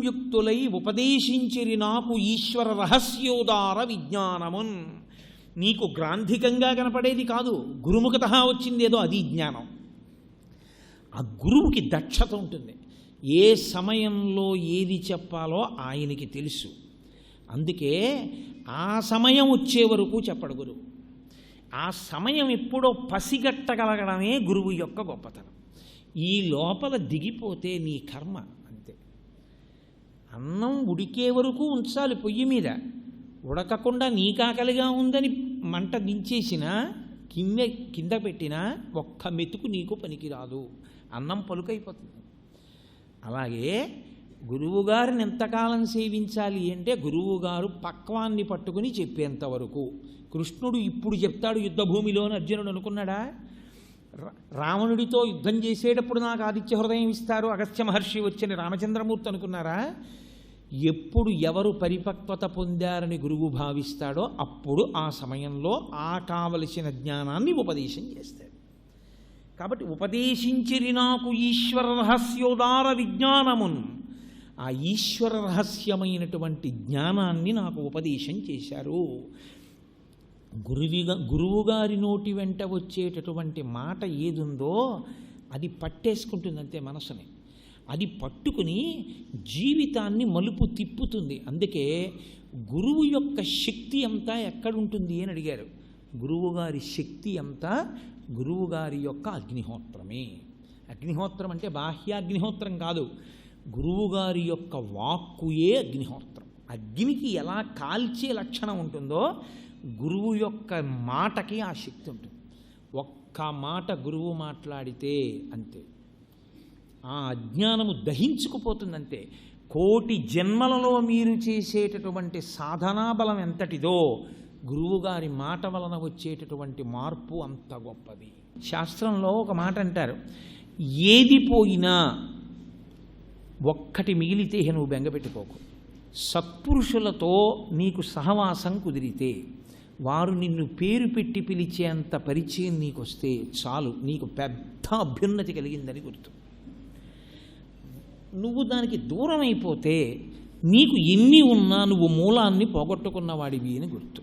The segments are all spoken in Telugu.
సంయుక్తులై ఉపదేశించిరి నాకు ఈశ్వర రహస్యోదార విజ్ఞానమున్. నీకు గ్రాంధికంగా కనపడేది కాదు, గురుముఖత వచ్చిందేదో అది జ్ఞానం. ఆ గురువుకి దక్షత ఉంటుంది. ఏ సమయంలో ఏది చెప్పాలో ఆయనకి తెలుసు. అందుకే ఆ సమయం వచ్చే వరకు చెప్పడు గురువు. ఆ సమయం ఎప్పుడో పసిగట్టగలగడమే గురువు యొక్క గొప్పతనం. ఈ లోపల దిగిపోతే నీ కర్మ అంతే. అన్నం ఉడికే వరకు ఉంచాలి పొయ్యి మీద. ఉడకకుండా నీకాకలిగా ఉందని మంట దించేసినా కింద పెట్టినా ఒక్క మెతుకు నీకు పనికిరాదు, అన్నం పలుకైపోతుంది. అలాగే గురువుగారిని ఎంతకాలం సేవించాలి అంటే గురువుగారు పక్వాన్ని పట్టుకుని చెప్పేంతవరకు. కృష్ణుడు ఇప్పుడు చెప్తాడు యుద్ధభూమిలోని అర్జునుడు అనుకున్నాడా? రావణుడితో యుద్ధం చేసేటప్పుడు నాకు ఆదిత్య హృదయం ఇస్తారు అగస్త్య మహర్షి వచ్చిన రామచంద్రమూర్తి అనుకున్నారా? ఎప్పుడు ఎవరు పరిపక్వత పొందారని గురువు భావిస్తాడో అప్పుడు ఆ సమయంలో ఆ కావలసిన జ్ఞానాన్ని ఉపదేశం చేస్తాడు. కాబట్టి ఉపదేశించిరి నాకు ఈశ్వర రహస్యోదార విజ్ఞానమున్. ఆ ఈశ్వర రహస్యమైనటువంటి జ్ఞానాన్ని నాకు ఉపదేశం చేశారు. గురువుగారి నోటి వెంట వచ్చేటటువంటి మాట ఏదుందో అది పట్టేసుకుంటుంది అంతే మనసుని. అది పట్టుకుని జీవితాన్ని మలుపు తిప్పుతుంది. అందుకే గురువు యొక్క శక్తి అంతా ఎక్కడుంటుంది అని అడిగారు. గురువుగారి శక్తి అంతా గురువుగారి యొక్క అగ్నిహోత్రమే. అగ్నిహోత్రం అంటే బాహ్యాగ్నిహోత్రం కాదు, గురువుగారి యొక్క వాక్కుయే అగ్నిహోత్రం. అగ్నికి ఎలా కాల్చే లక్షణం ఉంటుందో గురువు యొక్క మాటకి ఆ శక్తి ఉంటుంది. ఒక్క మాట గురువు మాట్లాడితే అంతే, ఆ అజ్ఞానము దహించుకుపోతుందంతే. కోటి జన్మలలో మీరు చేసేటటువంటి సాధనా బలం ఎంతటిదో గురువుగారి మాట వలన వచ్చేటటువంటి మార్పు అంత గొప్పది. శాస్త్రంలో ఒక మాట అంటారు, ఏది పోయినా ఒక్కటి మిగిలితే నువ్వు బెంగపెట్టుకోకు. సత్పురుషులతో నీకు సహవాసం కుదిరితే, వారు నిన్ను పేరు పెట్టి పిలిచేంత పరిచయం నీకు వస్తే చాలు, నీకు పెద్ద అభ్యున్నతి కలిగిందని గుర్తు. నువ్వు దానికి దూరం అయిపోతే నీకు ఎన్ని ఉన్నా నువ్వు మూలాన్ని పోగొట్టుకున్నవాడివి అని గుర్తు.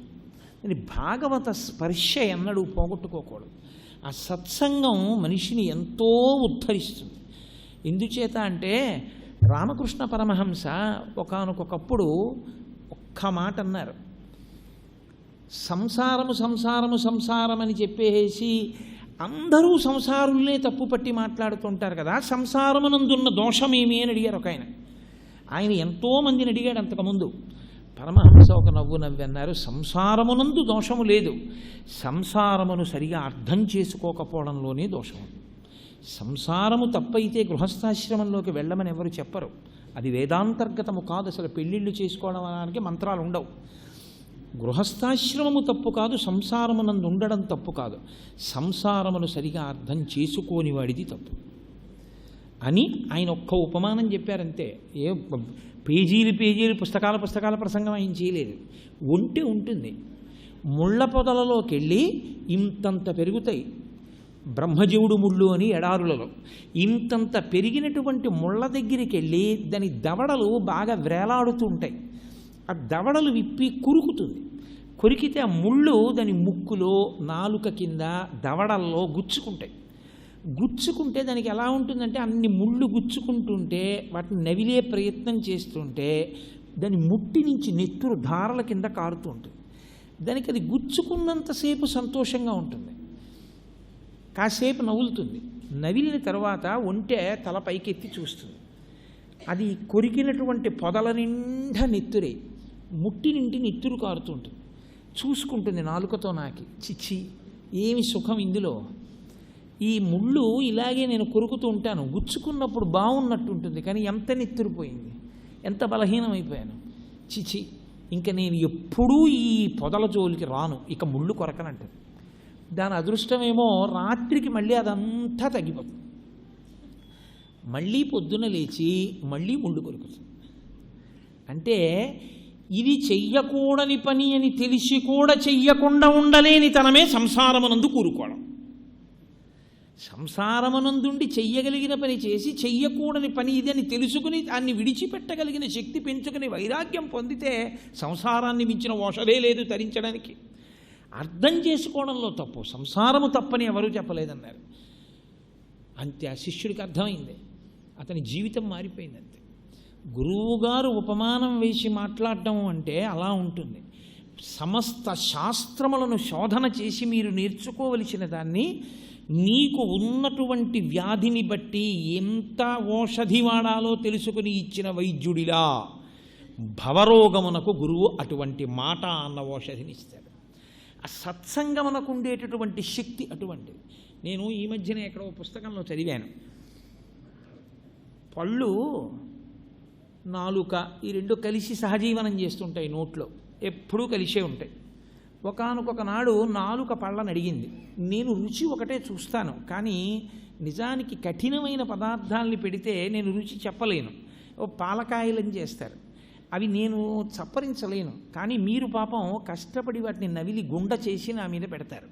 అని భాగవత స్పర్శ ఎన్నడూ పోగొట్టుకోకూడదు. ఆ సత్సంగం మనిషిని ఎంతో ఉద్ధరిస్తుంది. ఎందుచేత అంటే రామకృష్ణ పరమహంస ఒకానొకప్పుడు ఒక్క మాట అన్నారు, సంసారము సంసారము సంసారం అని చెప్పేసి అందరూ సంసారుల్నే తప్పుపట్టి మాట్లాడుతుంటారు కదా, సంసారమునందున్న దోషమేమి అని అడిగారు ఒక ఆయన. ఆయన ఎంతోమందిని అడిగాడు అంతకుముందు. పరమహంస ఒక నవ్వు నవ్వి అన్నారు, సంసారమునందు దోషము లేదు, సంసారమును సరిగా అర్థం చేసుకోకపోవడంలోనే దోషము. సంసారము తప్పైతే గృహస్థాశ్రమంలోకి వెళ్ళమని ఎవరు చెప్పరు. అది వేదాంతర్గతము కాదు. అసలు పెళ్ళిళ్ళు చేసుకోవడం అనడానికి మంత్రాలు ఉండవు. గృహస్థాశ్రమము తప్పు కాదు, సంసారమునందు ఉండడం తప్పు కాదు, సంసారమును సరిగా అర్థం చేసుకోని వాడిది తప్పు అని ఆయన ఒక్క ఉపమానం చెప్పారంతే. ఏ పేజీలు పుస్తకాల ప్రసంగం ఆయన చేయలేదు. ఒంటె ఉంటుంది, ముళ్ళ పొదలలోకి వెళ్ళి ఇంతంత పెరుగుతాయి, బ్రహ్మజీవుడు ముళ్ళు అని ఎడారులలో. ఇంతంత పెరిగినటువంటి ముళ్ళ దగ్గరికి వెళ్ళి దాని దవడలు బాగా వేలాడుతూ ఉంటాయి. ఆ దవడలు విప్పి కురుకుతుంది. కొరికితే ఆ ముళ్ళు దాని ముక్కులో, నాలుక కింద, దవడల్లో గుచ్చుకుంటాయి. గుచ్చుకుంటే దానికి ఎలా ఉంటుందంటే, అన్ని ముళ్ళు గుచ్చుకుంటుంటే వాటిని నవిలే ప్రయత్నం చేస్తుంటే దాని ముట్టి నుంచి నెత్తురు ధారల కింద కారుతూ ఉంటుంది. దానికి అది గుచ్చుకున్నంతసేపు సంతోషంగా ఉంటుంది, కాసేపు నవ్వులుతుంది. నవిలిన తర్వాత ఒంటె తల పైకెత్తి చూస్తుంది. అది కొరికినటువంటి పొదల నిండా నెత్తురే, ముట్టి నింటి నెత్తురు కారుతూ ఉంటుంది. చూసుకుంటుంది నాలుకతో నాకి, చిచ్చి ఏమి సుఖం ఇందులో, ఈ ముళ్ళు ఇలాగే నేను కొరుకుతూ ఉంటాను, గుచ్చుకున్నప్పుడు బాగున్నట్టుంటుంది, కానీ ఎంత నెత్తురిపోయింది, ఎంత బలహీనమైపోయాను, చిచి ఇంకా నేను ఎప్పుడూ ఈ పొదల జోలికి రాను, ఇక ముళ్ళు కొరకనంటుంది. దాని అదృష్టమేమో రాత్రికి మళ్ళీ అదంతా తగ్గిపోతుంది. మళ్ళీ పొద్దున లేచి మళ్ళీ ముళ్ళు కొరుకుతుంది. అంటే ఇది చెయ్యకూడని పని అని తెలిసి కూడా చెయ్యకుండా ఉండలేని తనమే సంసారమునందు కూరుకోవడం. సంసారమునందుండి చెయ్యగలిగిన పని చేసి చెయ్యకూడని పని ఇదని తెలుసుకుని దాన్ని విడిచిపెట్టగలిగిన శక్తి పెంచుకుని వైరాగ్యం పొందితే సంసారాన్ని మించిన ఓషధే లేదు తరించడానికి. అర్థం చేసుకోవడంలో తప్పు, సంసారము తప్పని ఎవరూ చెప్పలేదన్నారు. అంతే ఆ శిష్యుడికి అర్థమైంది, అతని జీవితం మారిపోయింది. అంతే గురువుగారు ఉపమానం వేసి మాట్లాడటం అంటే అలా ఉంటుంది. సమస్త శాస్త్రములను శోధన చేసి మీరు నేర్చుకోవలసిన దాన్ని నీకు ఉన్నటువంటి వ్యాధిని బట్టి ఎంత ఔషధి వాడాలో తెలుసుకుని ఇచ్చిన వైద్యుడిలా భవరోగమునకు గురువు అటువంటి మాట అన్న ఔషధిని ఇస్తాడు. ఆ సత్సంగమునకు ఉండేటటువంటి శక్తి అటువంటిది. నేను ఈ మధ్యనే ఎక్కడో పుస్తకంలో చదివాను, పళ్ళు నాలుక ఈ రెండు కలిసి సహజీవనం చేస్తుంటాయి, నోట్లో ఎప్పుడూ కలిసే ఉంటాయి. ఒకానొక నాడు నాలుక పళ్ళని అడిగింది, నేను రుచి ఒకటే చూస్తాను కానీ నిజానికి కఠినమైన పదార్థాలని పెడితే నేను రుచి చెప్పలేను. ఓ పాలకాయలని చేస్తారు, అవి నేను చప్పరించలేను, కానీ మీరు పాపం కష్టపడి వాటిని నవిలి గుండ చేసి నా మీద పెడతారు.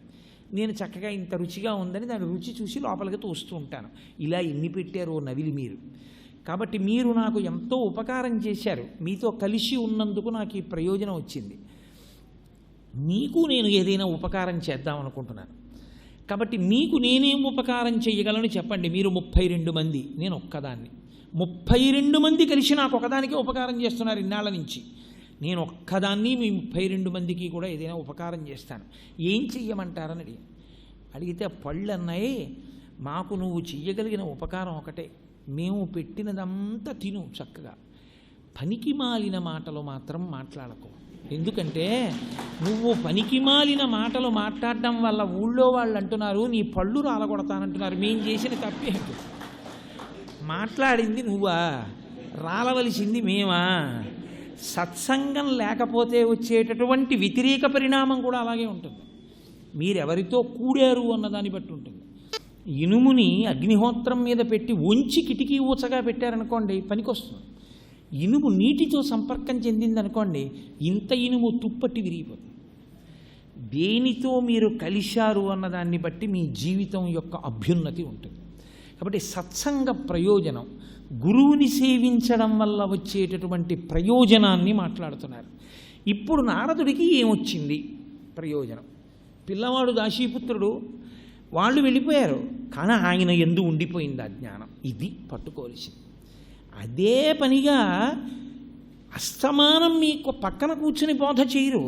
నేను చక్కగా ఇంత రుచిగా ఉందని దాని రుచి చూసి లోపలికి తోస్తూ ఉంటాను. ఇలా ఎన్ని పెట్టారో నవిలి మీరు. కాబట్టి మీరు నాకు ఎంతో ఉపకారం చేశారు, మీతో కలిసి ఉన్నందుకు నాకు ఈ ప్రయోజనం వచ్చింది. మీకు నేను ఏదైనా ఉపకారం చేద్దాం అనుకుంటున్నాను, కాబట్టి మీకు నేనేం ఉపకారం చేయగలను చెప్పండి. మీరు 32 మంది, నేను ఒక్కదాన్ని. 32 మంది కలిసి నాకు ఒకదానికి ఉపకారం చేస్తున్నారు ఇన్నాళ్ళ నుంచి. నేను ఒక్కదాన్ని మీ 32 మందికి కూడా ఏదైనా ఉపకారం చేస్తాను, ఏం చెయ్యమంటారని అడిగితే పళ్ళు అన్నాయి, మాకు నువ్వు చెయ్యగలిగిన ఉపకారం ఒకటే, మేము పెట్టినదంతా తిను చక్కగా, పనికి మాలిన మాటలు మాత్రం మాట్లాడకు. ఎందుకంటే నువ్వు పనికి మాలిన మాటలు మాట్లాడడం వల్ల ఊళ్ళో వాళ్ళు అంటున్నారు నీ పళ్ళు రాలగొడతానంటున్నారు. మేము చేసిన తప్పే, మాట్లాడింది నువ్వా, రాలవలసింది మేమా? సత్సంగం లేకపోతే వచ్చేటటువంటి వ్యతిరేక పరిణామం కూడా అలాగే ఉంటుంది. మీరెవరితో కూడారు అన్నదాన్ని బట్టి ఉంటుంది. ఇనుముని అగ్నిహోత్రం మీద పెట్టి ఉంచి కిటికీ ఊచగా పెట్టారనుకోండి పనికొస్తుంది. ఇనుము నీటితో సంపర్కం చెందిందనుకోండి ఇంత ఇనుము తుప్పట్టి విరిగిపోతుంది. దేనితో మీరు కలిశారు అన్నదాన్ని బట్టి మీ జీవితం యొక్క అభ్యున్నతి ఉంటుంది. కాబట్టి సత్సంగ ప్రయోజనం, గురువుని సేవించడం వల్ల వచ్చేటటువంటి ప్రయోజనాన్ని మాట్లాడుతున్నారు. ఇప్పుడు నారదుడికి ఏమొచ్చింది ప్రయోజనం? పిల్లవాడు దాశీపుత్రుడు, వాళ్ళు వెళ్ళిపోయారు, కానీ ఆయన యందు ఉండిపోయింది ఆ జ్ఞానం. ఇది పట్టుకోవాల్సింది. అదే పనిగా అస్తమానం మీకు పక్కన కూర్చుని బోధ చేయరు,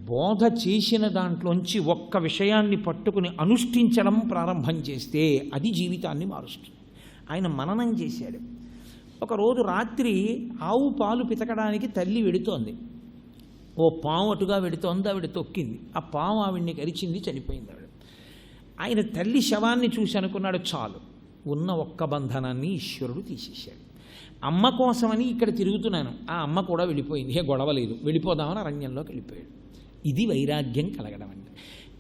బోధ చేసిన దాంట్లోంచి ఒక్క విషయాన్ని పట్టుకుని అనుష్ఠించడం ప్రారంభం చేస్తే అది జీవితాన్ని మారుస్తుంది. ఆయన మననం చేశాడు. ఒకరోజు రాత్రి ఆవు పాలు పితకడానికి తల్లి వెడుతోంది. ఓ పాము అటుగా వెడుతోంది, ఆవిడ తొక్కింది, ఆ పాము ఆవిడ్ని కరిచింది, చనిపోయింది ఆవిడ. ఆయన తల్లి శవాన్ని చూసి అనుకున్నాడు చాలు, ఉన్న ఒక్క బంధనాన్ని ఈశ్వరుడు తీసేశాడు. అమ్మ కోసమని ఇక్కడ తిరుగుతున్నాను, ఆ అమ్మ కూడా వెళ్ళిపోయింది, ఏ గొడవ లేదు, వెళ్ళిపోదామని అరణ్యంలోకి వెళ్ళిపోయాడు. ఇది వైరాగ్యం కలగడం అంటే.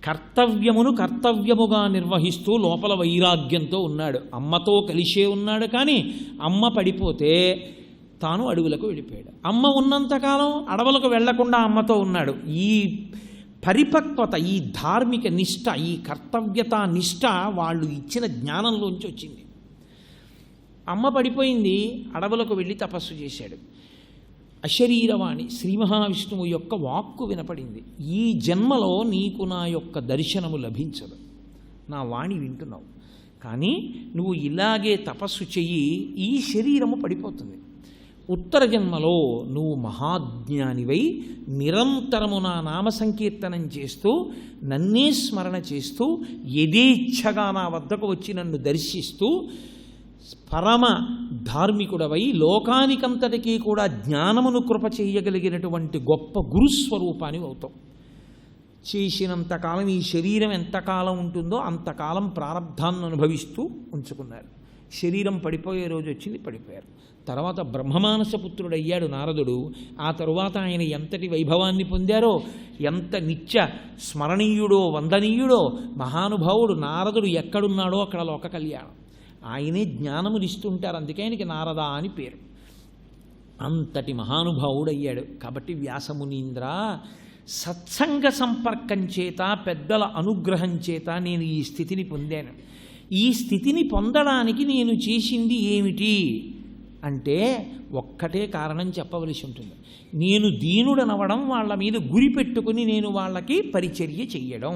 కర్తవ్యమును కర్తవ్యముగా నిర్వహిస్తూ లోపల వైరాగ్యంతో ఉన్నాడు, అమ్మతో కలిసే ఉన్నాడు. కానీ అమ్మ పడిపోతే తాను అడవులకు వెళ్ళిపోయాడు. అమ్మ ఉన్నంతకాలం అడవులకు వెళ్లకుండా అమ్మతో ఉన్నాడు. ఈ పరిపక్వత, ఈ ధార్మిక నిష్ట, ఈ కర్తవ్యత నిష్ట వాళ్ళు ఇచ్చిన జ్ఞానంలోంచి వచ్చింది. అమ్మ పడిపోయింది, అడవులకు వెళ్ళి తపస్సు చేశాడు. అశరీరవాణి శ్రీ మహావిష్ణువు యొక్క వాక్కు వినపడింది, ఈ జన్మలో నీకు నా యొక్క దర్శనము లభించదు, నా వాణి వింటున్నావు, కానీ నువ్వు ఇలాగే తపస్సు చెయ్యి, ఈ శరీరము పడిపోతుంది. ఉత్తర జన్మలో నువ్వు మహాజ్ఞానివై నిరంతరము నా నామ సంకీర్తనం చేస్తూ నన్నే స్మరణ చేస్తూ యథేచ్ఛగా నా వద్దకు వచ్చి నన్ను దర్శిస్తూ పరమ ధార్మికుడవై లోకానికంతటికీ కూడా జ్ఞానమును కృప చేయగలిగినటువంటి గొప్ప గురుస్వరూపాన్ని అవుతావు. చేసినంతకాలం ఈ శరీరం ఎంతకాలం ఉంటుందో అంతకాలం ప్రారంధాన్ని అనుభవిస్తూ ఉంచుకున్నారు. శరీరం పడిపోయే రోజు వచ్చింది, పడిపోయారు. తర్వాత బ్రహ్మమానస పుత్రుడయ్యాడు నారదుడు. ఆ తరువాత ఆయన ఎంతటి వైభవాన్ని పొందారో, ఎంత నిత్య స్మరణీయుడో వందనీయుడో మహానుభావుడు. నారదుడు ఎక్కడున్నాడో అక్కడ లోక కళ్యాణం. ఆయనే జ్ఞానమునిస్తుంటారు, అందుకే ఆయనకి నారద అని పేరు. అంతటి మహానుభావుడయ్యాడు. కాబట్టి వ్యాసమునీంద్ర, సత్సంగ సంపర్కం చేత, పెద్దల అనుగ్రహం చేత నేను ఈ స్థితిని పొందాను. ఈ స్థితిని పొందడానికి నేను చేసింది ఏమిటి అంటే ఒక్కటే కారణం చెప్పవలసి ఉంటుంది. నేను దీనుడనవడం, వాళ్ళ మీద గురి పెట్టుకుని నేను వాళ్ళకి పరిచర్య చెయ్యడం.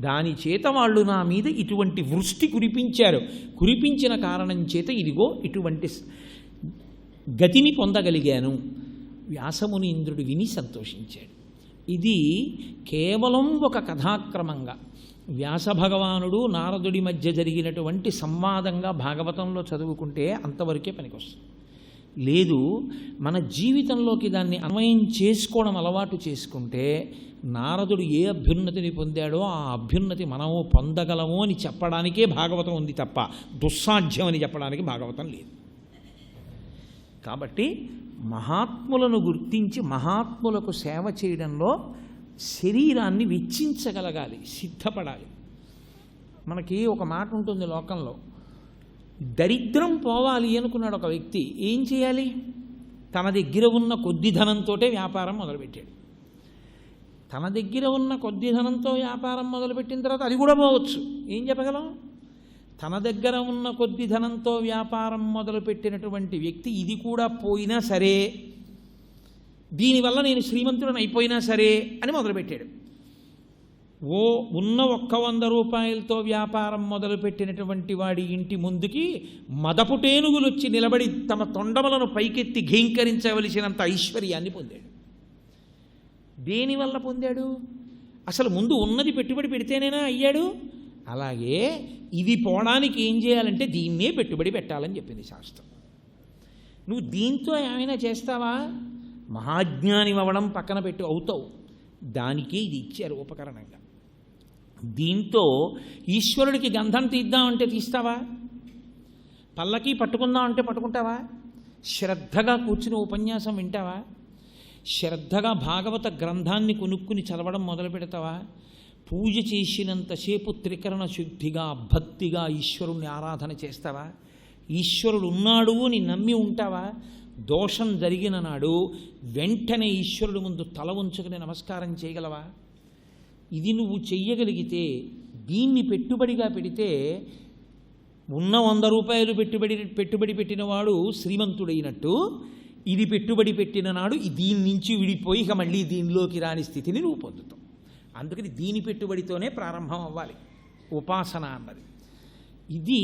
దాని చేత వాళ్ళు నా మీద ఇటువంటి వృష్టి కురిపించారు. కురిపించిన కారణం చేత ఇదిగో ఇటువంటి గతిని పొందగలిగాను. వ్యాసముని ఇంద్రుడు విని సంతోషించాడు. ఇది కేవలం ఒక కథాక్రమంగా వ్యాస భగవానుడు నారదుడి మధ్య జరిగినటువంటి సంవాదంగా భాగవతంలో చదువుకుంటే అంతవరకే పనికొస్తుంది. లేదు, మన జీవితంలోకి దాన్ని అన్వయం చేసుకోవడం అలవాటు చేసుకుంటే నారదుడు ఏ అభ్యున్నతిని పొందాడో ఆ అభ్యున్నతి మనము పొందగలము అని చెప్పడానికే భాగవతం ఉంది తప్ప దుస్సాధ్యం అని చెప్పడానికి భాగవతం లేదు. కాబట్టి మహాత్ములను గుర్తించి మహాత్ములకు సేవ చేయడంలో శరీరాన్ని వెచ్చించగలగాలి, సిద్ధపడాలి. మనకి ఒక మాట ఉంటుంది లోకంలో, దరిద్రం పోవాలి అనుకున్నాడు ఒక వ్యక్తి. ఏం చేయాలి? తన దగ్గర ఉన్న కొద్ది ధనంతో వ్యాపారం మొదలుపెట్టాడు. తన దగ్గర ఉన్న కొద్ది ధనంతో వ్యాపారం మొదలుపెట్టిన తర్వాత అది కూడా పోవచ్చు. ఏం చెప్పగలం? తన దగ్గర ఉన్న కొద్ది ధనంతో వ్యాపారం మొదలుపెట్టినటువంటి వ్యక్తి ఇది కూడా పోయినా సరే, దీనివల్ల నేను శ్రీమంతుడని అయిపోయినా సరే అని మొదలుపెట్టాడు. ఉన్న 100 రూపాయలతో వ్యాపారం మొదలుపెట్టినటువంటి వాడి ఇంటి ముందుకి మదపుటేనుగులు వచ్చి నిలబడి తమ తొండములను పైకెత్తి ఘీంకరించవలసినంత ఐశ్వర్యాన్ని పొందాడు. దేనివల్ల పొందాడు? అసలు ముందు ఉన్నది పెట్టుబడి పెడితేనేనా అయ్యాడు. అలాగే ఇది పోవడానికి ఏం చేయాలంటే దీన్నే పెట్టుబడి పెట్టాలని చెప్పింది శాస్త్రం. నువ్వు దీంతో ఏమైనా చేస్తావా? మహాజ్ఞాని అవ్వడం పక్కన పెట్టి అవుతావు. దానికే ఇది ఇచ్చారు ఉపకరణంగా. దీంతో ఈశ్వరుడికి గంధం తీద్దామంటే తీస్తావా? పల్లకి పట్టుకుందామంటే పట్టుకుంటావా? శ్రద్ధగా కూర్చుని ఉపన్యాసం వింటావా? శ్రద్ధగా భాగవత గ్రంథాన్ని కొనుక్కుని చదవడం మొదలు పెడతావా? పూజ చేసినంతసేపు త్రికరణ శుద్ధిగా భక్తిగా ఈశ్వరుణ్ణి ఆరాధన చేస్తావా? ఈశ్వరుడు ఉన్నాడు అని నమ్మి ఉంటావా? దోషం జరిగిన నాడు వెంటనే ఈశ్వరుడు ముందు తల ఉంచుకుని నమస్కారం చేయగలవా? ఇది నువ్వు చెయ్యగలిగితే, దీన్ని పెట్టుబడిగా పెడితే ఉన్న 100 రూపాయలు పెట్టుబడి పెట్టినవాడు శ్రీమంతుడైనట్టు, ఇది పెట్టుబడి పెట్టిన నాడు దీని నుంచి విడిపోయి ఇక మళ్ళీ దీనిలోకి రాని స్థితిని నువ్వు పొందుతావు. అందుకని దీని పెట్టుబడితోనే ప్రారంభం అవ్వాలి ఉపాసన అన్నది. ఇది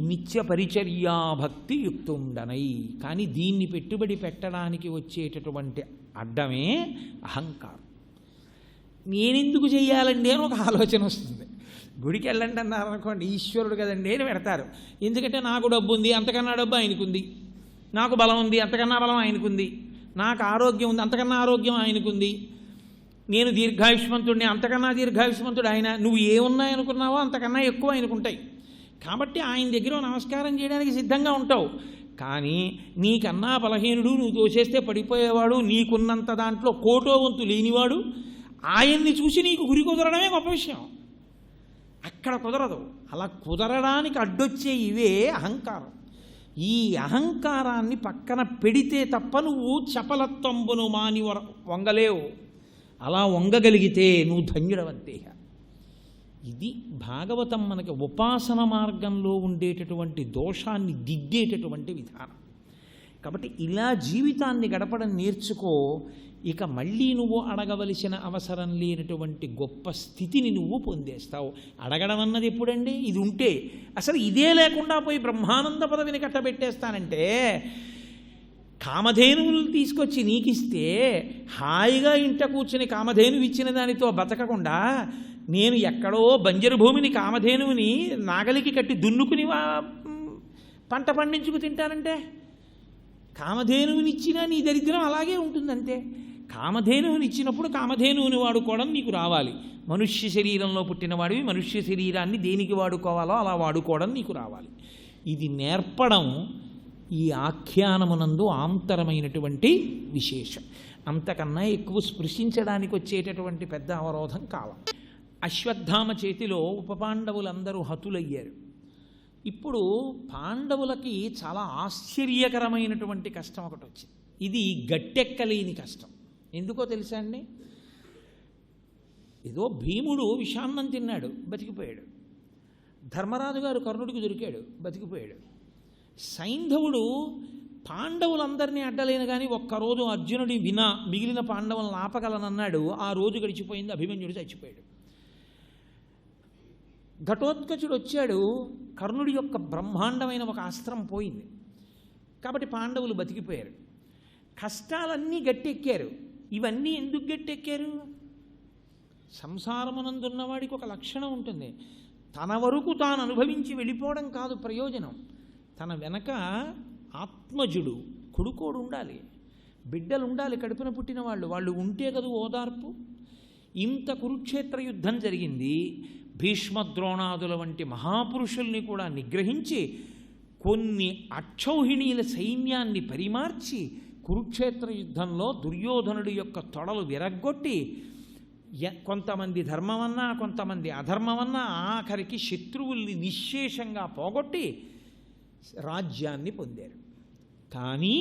నిత్య పరిచర్యాభక్తి యుక్తుండనై. కానీ దీన్ని పెట్టుబడి పెట్టడానికి వచ్చేటటువంటి అడ్డమే అహంకారం. నేనెందుకు చెయ్యాలండి అని ఒక ఆలోచన వస్తుంది. గుడికి వెళ్ళండి అన్నారు అనుకోండి, ఈశ్వరుడు కదండి అని పెడతారు. ఎందుకంటే నాకు డబ్బు ఉంది, అంతకన్నా డబ్బు ఆయనకుంది. నాకు బలం ఉంది, అంతకన్నా బలం ఆయనకుంది. నాకు ఆరోగ్యం ఉంది, అంతకన్నా ఆరోగ్యం ఆయనకుంది. నేను దీర్ఘాయుష్మంతుడిని, అంతకన్నా దీర్ఘాయుష్మంతుడు ఆయన. నువ్వు ఏమున్నాయనుకున్నావో అంతకన్నా ఎక్కువ ఆయనకుంటాయి. కాబట్టి ఆయన దగ్గర నమస్కారం చేయడానికి సిద్ధంగా ఉంటావు. కానీ నీకన్నా బలహీనుడు, నువ్వు దోచేస్తే పడిపోయేవాడు, నీకున్నంత దాంట్లో కోటో వంతు లేనివాడు, ఆయన్ని చూసి నీకు గురి కుదరడమే గొప్ప విషయం. అక్కడ కుదరదు. అలా కుదరడానికి అడ్డొచ్చే ఇవే అహంకారం. ఈ అహంకారాన్ని పక్కన పెడితే తప్ప నువ్వు చపలత్వంబును మాని వంగలేవు. అలా వంగగలిగితే నువ్వు ధన్యుడవంతే. ఇది భాగవతం మనకి ఉపాసన మార్గంలో ఉండేటటువంటి దోషాన్ని దిద్దేటటువంటి విధానం. కాబట్టి ఇలా జీవితాన్ని గడపడం నేర్చుకో. ఇక మళ్ళీ నువ్వు అడగవలసిన అవసరం లేనటువంటి గొప్ప స్థితిని నువ్వు పొందేస్తావు. అడగడం అన్నది ఎప్పుడండి? ఇది ఉంటే. అసలు ఇదే లేకుండా పోయి బ్రహ్మానంద పదవిని కట్టబెట్టేస్తానంటే, కామధేనువులు తీసుకొచ్చి నీకిస్తే హాయిగా ఇంట కూర్చుని కామధేనువు ఇచ్చిన దానితో బతకకుండా నేను ఎక్కడో బంజరు భూమిని కామధేనువుని నాగలికి కట్టి దున్నుకుని పంట పండించుకు తింటానంటే, కామధేనువునిచ్చినా నీ దరిద్రం అలాగే ఉంటుందంతే. కామధేనువునిచ్చినప్పుడు కామధేనువుని వాడుకోవడం నీకు రావాలి. మనుష్య శరీరంలో పుట్టినవాడివి మనుష్య శరీరాన్ని దేనికి వాడుకోవాలో అలా వాడుకోవడం నీకు రావాలి. ఇది నేర్పడం ఈ ఆఖ్యానమునందు ఆంతరమైనటువంటి విశేషం. అంతకన్నా ఎక్కువ స్పృశించడానికి వచ్చేటటువంటి పెద్ద అవరోధం కాలం. అశ్వత్థామ చేతిలో ఉపపాండవులందరూ హతులయ్యారు. ఇప్పుడు పాండవులకి చాలా ఆశ్చర్యకరమైనటువంటి కష్టం ఒకటి వచ్చింది. ఇది గట్టెక్కలేని కష్టం. ఎందుకో తెలుసా అండి? ఏదో భీముడు విషాన్నం తిన్నాడు, బతికిపోయాడు. ధర్మరాజు గారు కర్ణుడికి దొరికాడు, బతికిపోయాడు. సైంధవుడు పాండవులందరినీ అడ్డలేను కానీ ఒక్కరోజు అర్జునుడి వినా మిగిలిన పాండవులను ఆపగలనన్నాడు. ఆ రోజు గడిచిపోయింది, అభిమన్యుడు చచ్చిపోయాడు. ఘటోత్కచుడు వచ్చాడు, కర్ణుడి యొక్క బ్రహ్మాండమైన ఒక అస్త్రం పోయింది. కాబట్టి పాండవులు బతికిపోయారు. కష్టాలన్నీ గట్టెక్కారు. ఇవన్నీ ఎందుకు గట్టెక్కారు? సంసారమునందున్నవాడికి ఒక లక్షణం ఉంటుంది. తన వరకు తాను అనుభవించి వెళ్ళిపోవడం కాదు ప్రయోజనం. తన వెనక ఆత్మజుడు కొడుకోడు ఉండాలి, బిడ్డలు ఉండాలి, కడుపున పుట్టిన వాళ్ళు ఉంటే కదా ఓదార్పు. ఇంత కురుక్షేత్ర యుద్ధం జరిగింది. భీష్మద్రోణాదుల వంటి మహాపురుషుల్ని కూడా నిగ్రహించి కొన్ని అక్షౌహిణీల సైన్యాన్ని పరిమార్చి కురుక్షేత్ర యుద్ధంలో దుర్యోధనుడి యొక్క తొడలు విరగ్గొట్టి కొంతమంది ధర్మమన్నా కొంతమంది అధర్మమన్నా ఆఖరికి శత్రువుల్ని నిశ్శేషంగా పోగొట్టి రాజ్యాన్ని పొందారు. కానీ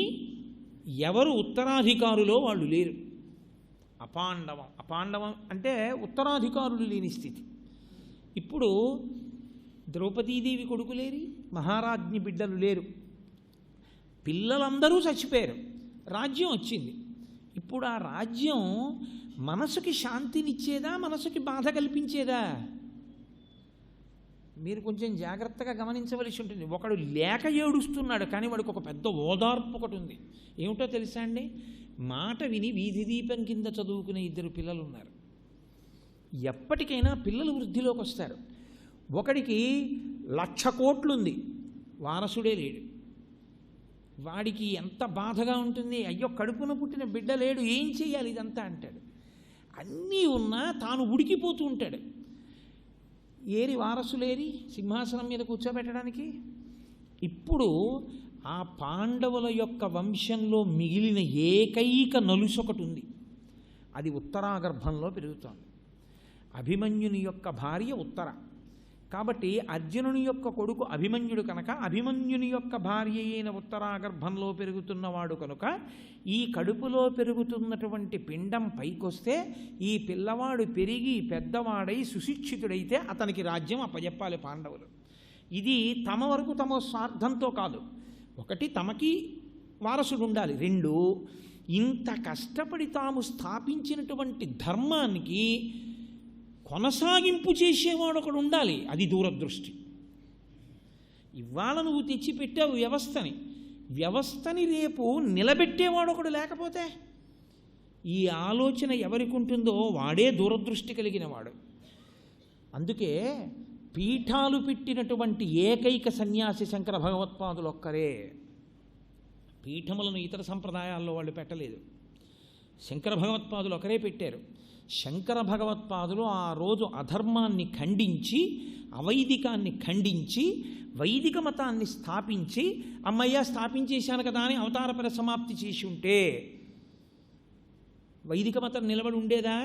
ఎవరు ఉత్తరాధికారులో వాళ్ళు లేరు. అపాండవం అంటే ఉత్తరాధికారులు లేని స్థితి. ఇప్పుడు ద్రౌపదీదేవి కొడుకులేరి, మహారాజ్ఞి బిడ్డలు లేరు, పిల్లలందరూ చచ్చిపోయారు, రాజ్యం వచ్చింది. ఇప్పుడు ఆ రాజ్యం మనసుకి శాంతినిచ్చేదా, మనసుకి బాధ కల్పించేదా? మీరు కొంచెం జాగ్రత్తగా గమనించవలసి ఉంటుంది. ఒకడు లేక ఏడుస్తున్నాడు, కానీ వాడికి ఒక పెద్ద ఓదార్పు ఒకటి ఉంది. ఏమిటో తెలుసా అండి? మాట విని వీధి దీపం కింద చదువుకునే 2 పిల్లలు ఉన్నారు. ఎప్పటికైనా పిల్లలు వృద్ధిలోకి వస్తారు. ఒకడికి 1,00,000 కోట్లుంది, వారసుడే లేడు. వాడికి ఎంత బాధగా ఉంటుంది. అయ్యో, కడుపున పుట్టిన బిడ్డ లేడు, ఏం చెయ్యాలి ఇదంతా అంటాడు. అన్నీ ఉన్నా తాను ఉడికిపోతూ ఉంటాడు. ఏరి వారసులేరి సింహాసనం మీద కూర్చోబెట్టడానికి. ఇప్పుడు ఆ పాండవుల యొక్క వంశంలో మిగిలిన ఏకైక నలుసొకటి ఉంది. అది ఉత్తరాగర్భంలో పెరుగుతోంది. అభిమన్యుని యొక్క భార్య ఉత్తర. కాబట్టి అర్జునుని యొక్క కొడుకు అభిమన్యుడు కనుక అభిమన్యుని యొక్క భార్య అయిన ఉత్తరాగర్భంలో పెరుగుతున్నవాడు కనుక ఈ కడుపులో పెరుగుతున్నటువంటి పిండం పైకొస్తే ఈ పిల్లవాడు పెరిగి పెద్దవాడై సుశిక్షితుడైతే అతనికి రాజ్యం అప్పజెప్పాలి పాండవులు. ఇది తమ వరకు తమ స్వార్థంతో కాదు. ఒకటి, తమకి వారసుడు ఉండాలి. 2, ఇంత కష్టపడి తాము స్థాపించినటువంటి ధర్మానికి కొనసాగింపు చేసేవాడు ఒకడు ఉండాలి. అది దూరదృష్టి. ఇవాళ నువ్వు తెచ్చిపెట్టావు వ్యవస్థని రేపు నిలబెట్టేవాడు ఒకడు లేకపోతే ఈ ఆలోచన ఎవరికి ఉంటుందో వాడే దూరదృష్టి కలిగిన వాడు. అందుకే పీఠాలు పెట్టినటువంటి ఏకైక సన్యాసి శంకర భగవత్పాదులు ఒక్కరే. పీఠములను ఇతర సంప్రదాయాల్లో వాళ్ళు పెట్టలేదు. శంకర భగవత్పాదులు ఒకరే పెట్టారు. శంకర భగవత్పాదులు ఆ రోజు అధర్మాన్ని ఖండించి అవైదికాన్ని ఖండించి వైదిక మతాన్ని స్థాపించి అమ్మయ్య స్థాపించేశాను కదా అని అవతార పరిసమాప్తి చేసి ఉంటే వైదిక మతం నిలబడి ఉండేదా?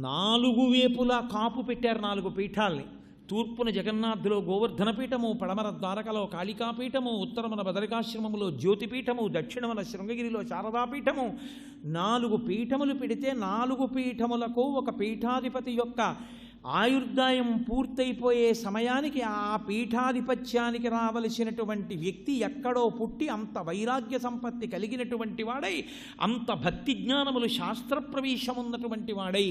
4 వేపులా కాపు పెట్టారు 4 పీఠాల్ని. తూర్పున జగన్నాథులో గోవర్ధన పీఠము, పడమర ద్వారకలో కాళికాపీఠము, ఉత్తరమున బదరికాశ్రమములో జ్యోతిపీఠము, దక్షిణమున శృంగగిరిలో శారదాపీఠము. 4 పీఠములు పెడితే 4 పీఠములకు ఒక పీఠాధిపతి యొక్క ఆయుర్దాయం పూర్తయిపోయే సమయానికి ఆ పీఠాధిపత్యానికి రావలసినటువంటి వ్యక్తి ఎక్కడో పుట్టి అంత వైరాగ్య సంపత్తి కలిగినటువంటి వాడై, అంత భక్తి జ్ఞానములు శాస్త్ర ప్రవేశమున్నటువంటి వాడై,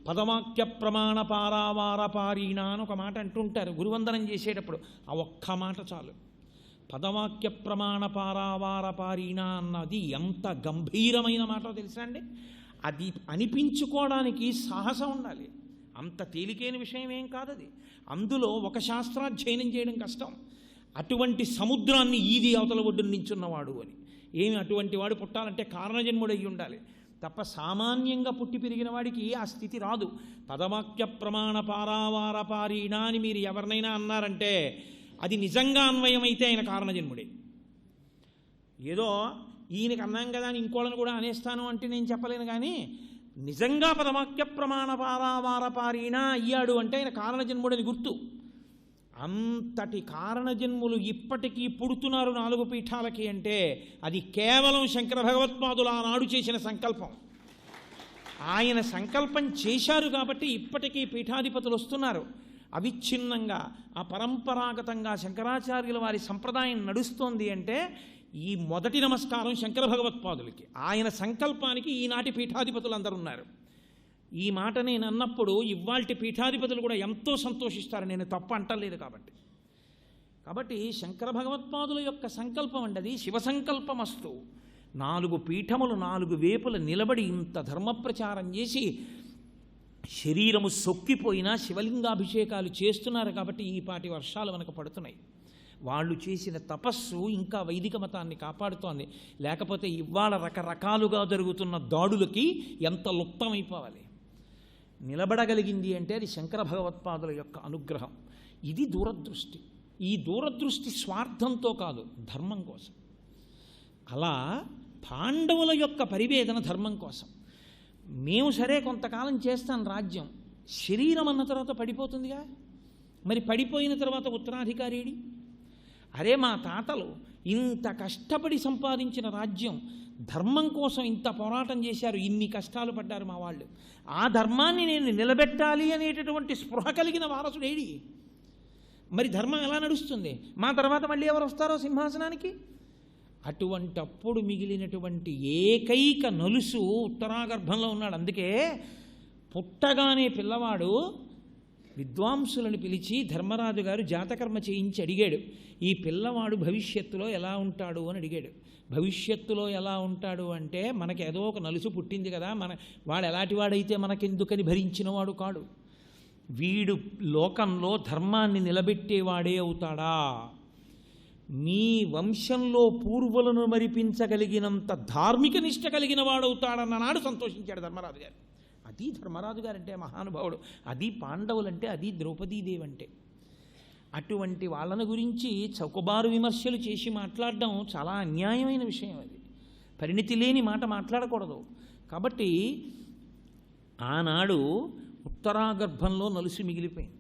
పదవాక్య ప్రమాణ పారావార పారీణ అని ఒక మాట అంటుంటారు గురువందనం చేసేటప్పుడు. ఆ ఒక్క మాట చాలు. పదవాక్య ప్రమాణ పారావార పారీణ అన్నది ఎంత గంభీరమైన మాటో తెలుసా అండి? అది అనిపించుకోవడానికి సాహసం ఉండాలి. అంత తేలికైన విషయం ఏం కాదది. అందులో ఒక శాస్త్రాధ్యయనం చేయడం కష్టం. అటువంటి సముద్రాన్ని ఈది అవతల ఒడ్డున నించున్నవాడు అని. ఏమి అటువంటి వాడు పుట్టాలంటే కారణజన్ముడై ఉండాలి తప్ప సామాన్యంగా పుట్టి పెరిగిన వాడికి ఆ స్థితి రాదు. పదవాక్య ప్రమాణ పారావార పారీణ అని మీరు ఎవరినైనా అన్నారంటే అది నిజంగా అన్వయమైతే ఆయన కారణజన్ముడే. ఏదో ఈయనకి అన్నాం కదా అని ఇంకోళ్ళని కూడా అనేస్తాను అంటే నేను చెప్పలేను. కానీ నిజంగా పదవాక్య ప్రమాణ పారావార పారీణ అయ్యాడు అంటే ఆయన కారణజన్ముడని గుర్తు. అంతటి కారణజన్ములు ఇప్పటికీ పుడుతున్నారు 4 పీఠాలకి అంటే అది కేవలం శంకర భగవత్పాదులు ఆనాడు చేసిన సంకల్పం. ఆయన సంకల్పం చేశారు కాబట్టి ఇప్పటికీ పీఠాధిపతులు వస్తున్నారు. అవిచ్ఛిన్నంగా ఆ పరంపరాగతంగా శంకరాచార్యుల వారి సంప్రదాయం నడుస్తోంది అంటే ఈ మొదటి నమస్కారం శంకర భగవత్పాదులకి. ఆయన సంకల్పానికి ఈనాటి పీఠాధిపతులు అందరూ ఉన్నారు. ఈ మాట నేను అన్నప్పుడు ఇవాల్టి పీఠాధిపతులు కూడా ఎంతో సంతోషిస్తారు, నేను తప్పు అంటలేదు కాబట్టి శంకర భగవత్పాదుల యొక్క సంకల్పం అండి అది. శివ సంకల్పమస్తు. 4 పీఠములు 4 వేపుల నిలబడి ఇంత ధర్మప్రచారం చేసి శరీరము సొక్కిపోయినా శివలింగాభిషేకాలు చేస్తున్నారు కాబట్టి ఈ పాటి వర్షాలు మనకు పడుతున్నాయి. వాళ్ళు చేసిన తపస్సు ఇంకా వైదిక మతాన్ని కాపాడుతోంది. లేకపోతే ఇవాళ రకరకాలుగా జరుగుతున్న దాడులకి ఎంత లుప్తమైపోవాలి. నిలబడగలిగింది అంటే అది శంకర భగవత్పాదుల యొక్క అనుగ్రహం. ఇది దూరదృష్టి. ఈ దూరదృష్టి స్వార్థంతో కాదు, ధర్మం కోసం. అలా పాండవుల యొక్క పరివేదన ధర్మం కోసం. మేము సరే కొంతకాలం చేస్తాం రాజ్యం, శరీరం అన్న తర్వాత పడిపోతుందిగా. మరి పడిపోయిన తర్వాత ఉత్తరాధికారిడి? అరే మా తాతలు ఇంత కష్టపడి సంపాదించిన రాజ్యం, ధర్మం కోసం ఇంత పోరాటం చేశారు, ఇన్ని కష్టాలు పడ్డారు మా వాళ్ళు, ఆ ధర్మాన్ని నేను నిలబెట్టాలి అనేటటువంటి స్పృహ కలిగిన వారసుడేడి? మరి ధర్మం ఎలా నడుస్తుంది? మా తర్వాత మళ్ళీ ఎవరు వస్తారో సింహాసనానికి? అటువంటప్పుడు మిగిలినటువంటి ఏకైక నలుసు ఉత్తరాగర్భంలో ఉన్నాడు. అందుకే పుట్టగానే పిల్లవాడు విద్వాంసులను పిలిచి ధర్మరాజు గారు జాతకర్మ చేయించి అడిగాడు, ఈ పిల్లవాడు భవిష్యత్తులో ఎలా ఉంటాడు అని అడిగాడు. భవిష్యత్తులో ఎలా ఉంటాడు అంటే మనకి ఏదో ఒక నలుసు పుట్టింది కదా, వాడు ఎలాంటి వాడైతే మనకెందుకని భరించినవాడు కాడు. వీడు లోకంలో ధర్మాన్ని నిలబెట్టేవాడే అవుతాడా? మీ వంశంలో పూర్వులను మరిపించగలిగినంత ధార్మిక నిష్ట కలిగిన వాడవుతాడన్న నాడు సంతోషించాడు ధర్మరాజు గారు. అది ధర్మరాజు గారంటే మహానుభావుడు, అది పాండవులంటే, అది ద్రౌపదీదేవి అంటే. అటువంటి వాళ్ళని గురించి చౌకబారు విమర్శలు చేసి మాట్లాడడం చాలా అన్యాయమైన విషయం. అది పరిణితి లేని మాట మాట్లాడకూడదు. కాబట్టి ఆనాడు ఉత్తరాగర్భంలో నలుసు మిగిలిపోయింది.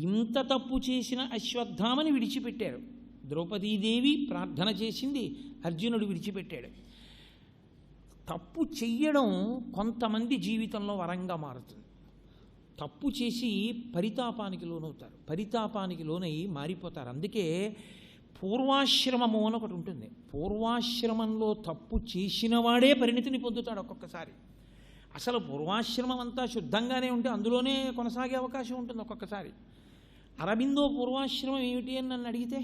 ఇంత తప్పు చేసిన అశ్వత్థామని విడిచిపెట్టారు. ద్రౌపదీదేవి ప్రార్థన చేసింది, అర్జునుడు విడిచిపెట్టాడు. తప్పు చెయ్యడం కొంతమంది జీవితంలో వరంగా మారుతుంది. తప్పు చేసి పరితాపానికి లోనవుతారు, పరితాపానికి లోనై మారిపోతారు. అందుకే పూర్వాశ్రమము అని ఒకటి ఉంటుంది. పూర్వాశ్రమంలో తప్పు చేసిన వాడే పరిణితిని పొందుతాడు ఒక్కొక్కసారి. అసలు పూర్వాశ్రమం అంతా శుద్ధంగానే ఉంటే అందులోనే కొనసాగే అవకాశం ఉంటుంది ఒక్కొక్కసారి. అరబిందో పూర్వాశ్రమం ఏమిటి అని నన్ను అడిగితే,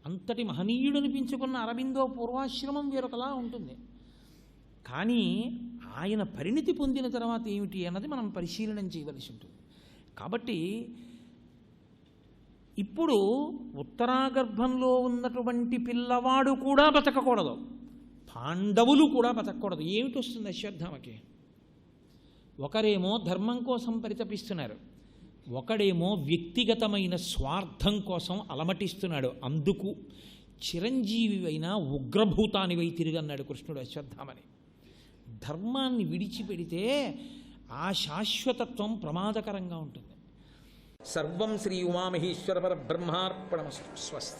అంతటి మహనీయుడు అనిపించుకున్న అరబిందో పూర్వాశ్రమం వేరొకలా ఉంటుంది. కానీ ఆయన పరిణితి పొందిన తర్వాత ఏమిటి అన్నది మనం పరిశీలనం చేయవలసి ఉంటుంది. కాబట్టి ఇప్పుడు ఉత్తరాగర్భంలో ఉన్నటువంటి పిల్లవాడు కూడా బతకకూడదు, పాండవులు కూడా బతకూడదు. ఏమిటి వస్తుంది అశ్వత్థామకి? ఒకరేమో ధర్మం కోసం పరితపిస్తున్నారు, ఒకడేమో వ్యక్తిగతమైన స్వార్థం కోసం అలమటిస్తున్నాడు. అందుకు చిరంజీవివైన ఉగ్రభూతానివై తిరిగన్నాడు కృష్ణుడు అశ్వత్థామని. ధర్మాన్ని విడిచిపెడితే ఆ శాశ్వతత్వం ప్రమాదకరంగా ఉంటుంది. సర్వం శ్రీ ఉమామహేశ్వర పరబ్రహ్మార్పణమస్తు. స్వస్తి.